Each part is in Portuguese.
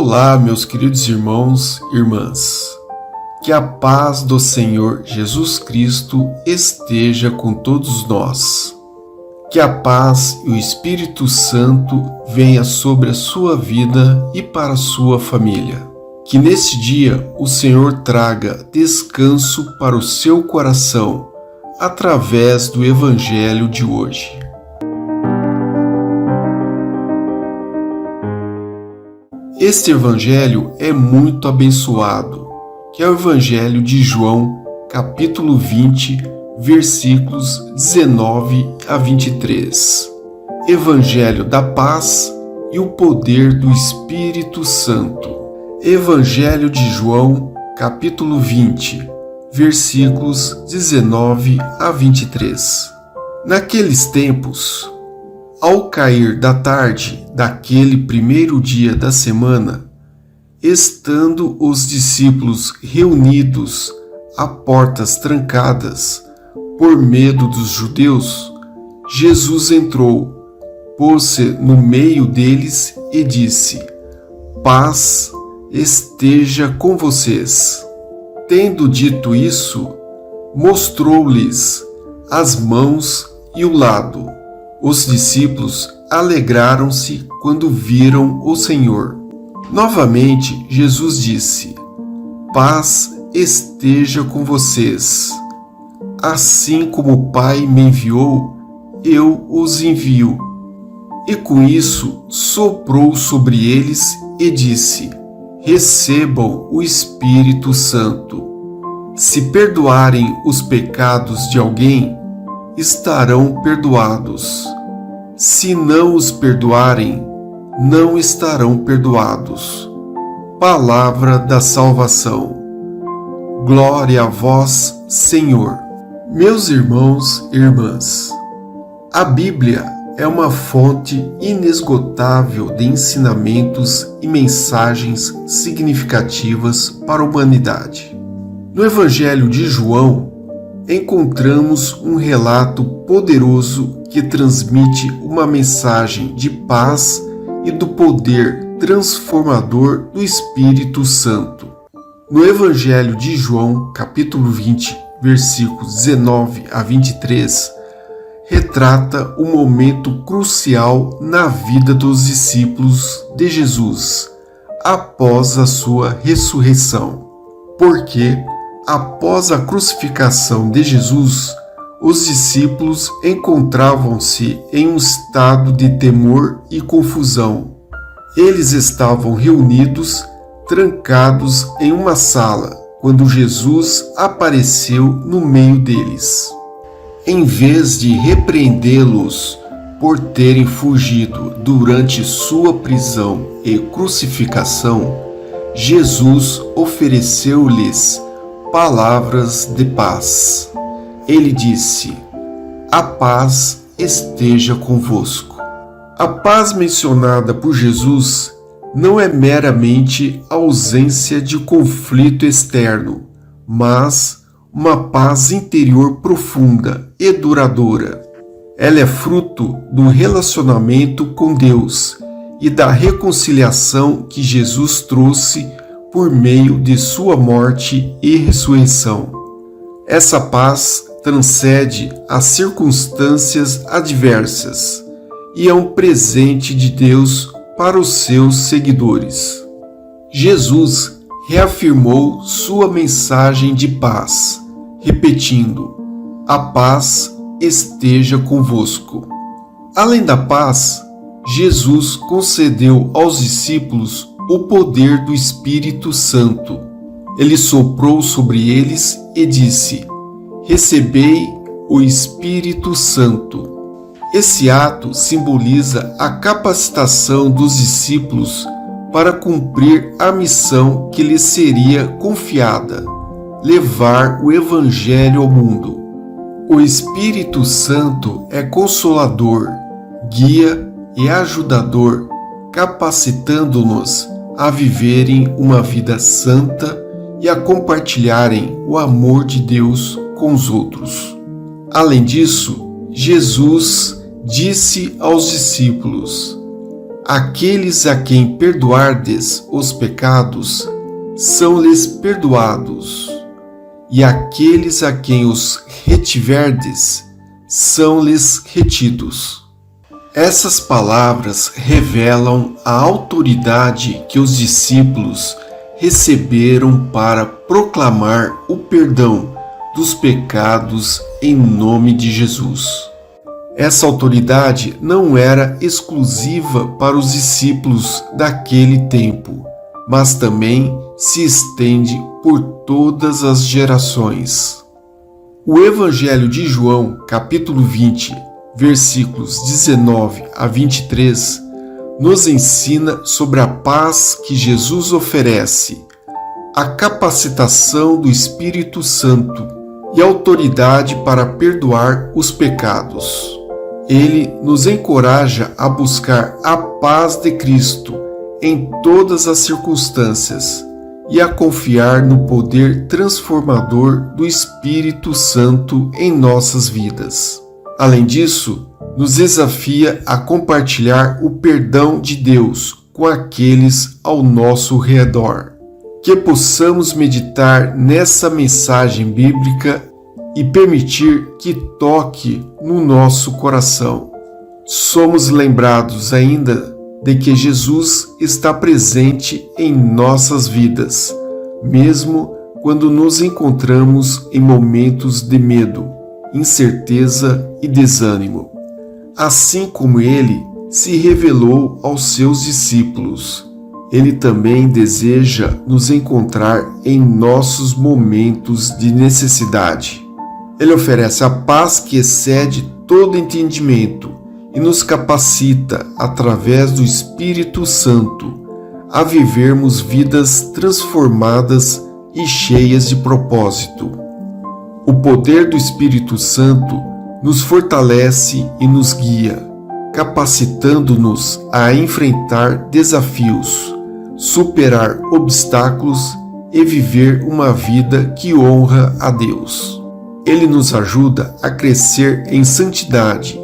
Olá, meus queridos irmãos e irmãs. Que a paz do Senhor Jesus Cristo esteja com todos nós. Que a paz e o Espírito Santo venha sobre a sua vida e para a sua família. Que neste dia o Senhor traga descanso para o seu coração através do Evangelho de hoje. Este Evangelho é muito abençoado, que é o Evangelho de João, capítulo 20, versículos 19 a 23. Evangelho da paz e o poder do Espírito Santo. Evangelho de João, capítulo 20, versículos 19 a 23. Naqueles tempos, ao cair da tarde daquele primeiro dia da semana, estando os discípulos reunidos a portas trancadas, por medo dos judeus, Jesus entrou, pôs-se no meio deles e disse: Paz esteja com vocês. Tendo dito isso, mostrou-lhes as mãos e o lado. Os discípulos alegraram-se quando viram o Senhor. Novamente, Jesus disse: Paz esteja com vocês. Assim como o Pai me enviou, eu os envio. E com isso soprou sobre eles e disse: Recebam o Espírito Santo. Se perdoarem os pecados de alguém, estarão perdoados. Se não os perdoarem, não estarão perdoados. Palavra da salvação. Glória a vós, Senhor. Meus irmãos e irmãs, a Bíblia é uma fonte inesgotável de ensinamentos e mensagens significativas para a humanidade. No Evangelho de João, encontramos um relato poderoso que transmite uma mensagem de paz e do poder transformador do Espírito Santo. No Evangelho de João, capítulo 20, versículos 19 a 23, retrata um momento crucial na vida dos discípulos de Jesus após a sua ressurreição. Porque, após a crucificação de Jesus, os discípulos encontravam-se em um estado de temor e confusão. Eles estavam reunidos, trancados em uma sala, quando Jesus apareceu no meio deles. Em vez de repreendê-los por terem fugido durante sua prisão e crucificação, Jesus ofereceu-lhes palavras de paz. Ele disse: A paz esteja convosco. A paz mencionada por Jesus não é meramente a ausência de conflito externo, mas uma paz interior profunda e duradoura. Ela é fruto do relacionamento com Deus e da reconciliação que Jesus trouxe por meio de sua morte e ressurreição. Essa paz transcende as circunstâncias adversas e é um presente de Deus para os seus seguidores. Jesus reafirmou sua mensagem de paz, repetindo: A paz esteja convosco. Além da paz, Jesus concedeu aos discípulos o poder do Espírito Santo. Ele soprou sobre eles e disse: Recebei o Espírito Santo. Esse ato simboliza a capacitação dos discípulos para cumprir a missão que lhes seria confiada: levar o Evangelho ao mundo. O Espírito Santo é consolador, guia e ajudador, capacitando-nos a viverem uma vida santa e a compartilharem o amor de Deus com os outros. Além disso, Jesus disse aos discípulos: Aqueles a quem perdoardes os pecados, são-lhes perdoados, e aqueles a quem os retiverdes, são-lhes retidos. Essas palavras revelam a autoridade que os discípulos receberam para proclamar o perdão dos pecados em nome de Jesus. Essa autoridade não era exclusiva para os discípulos daquele tempo, mas também se estende por todas as gerações. O Evangelho de João, capítulo 20, versículos 19 a 23, nos ensina sobre a paz que Jesus oferece, a capacitação do Espírito Santo e a autoridade para perdoar os pecados. Ele nos encoraja a buscar a paz de Cristo em todas as circunstâncias e a confiar no poder transformador do Espírito Santo em nossas vidas. Além disso, nos desafia a compartilhar o perdão de Deus com aqueles ao nosso redor. Que possamos meditar nessa mensagem bíblica e permitir que toque no nosso coração. Somos lembrados ainda de que Jesus está presente em nossas vidas, mesmo quando nos encontramos em momentos de medo, incerteza e desânimo. Assim como ele se revelou aos seus discípulos, ele também deseja nos encontrar em nossos momentos de necessidade. Ele oferece a paz que excede todo entendimento e nos capacita, através do Espírito Santo, a vivermos vidas transformadas e cheias de propósito. O poder do Espírito Santo nos fortalece e nos guia, capacitando-nos a enfrentar desafios, superar obstáculos e viver uma vida que honra a Deus. Ele nos ajuda a crescer em santidade,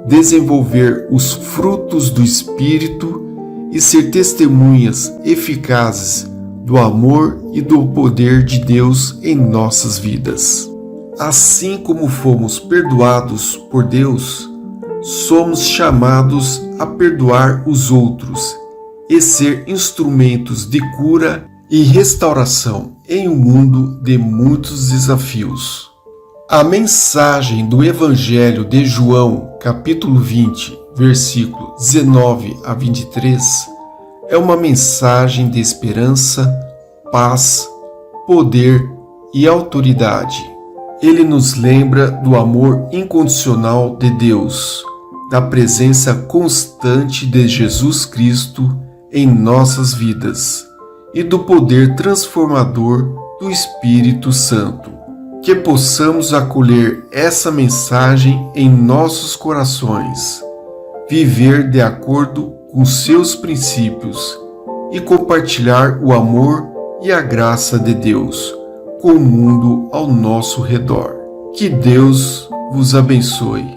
desenvolver os frutos do Espírito e ser testemunhas eficazes do amor e do poder de Deus em nossas vidas. Assim como fomos perdoados por Deus, somos chamados a perdoar os outros e ser instrumentos de cura e restauração em um mundo de muitos desafios. A mensagem do Evangelho de João, capítulo 20, versículo 19 a 23, é uma mensagem de esperança, paz, poder e autoridade. Ele nos lembra do amor incondicional de Deus, da presença constante de Jesus Cristo em nossas vidas e do poder transformador do Espírito Santo. Que possamos acolher essa mensagem em nossos corações, viver de acordo com seus princípios e compartilhar o amor e a graça de Deus com o mundo ao nosso redor. Que Deus vos abençoe.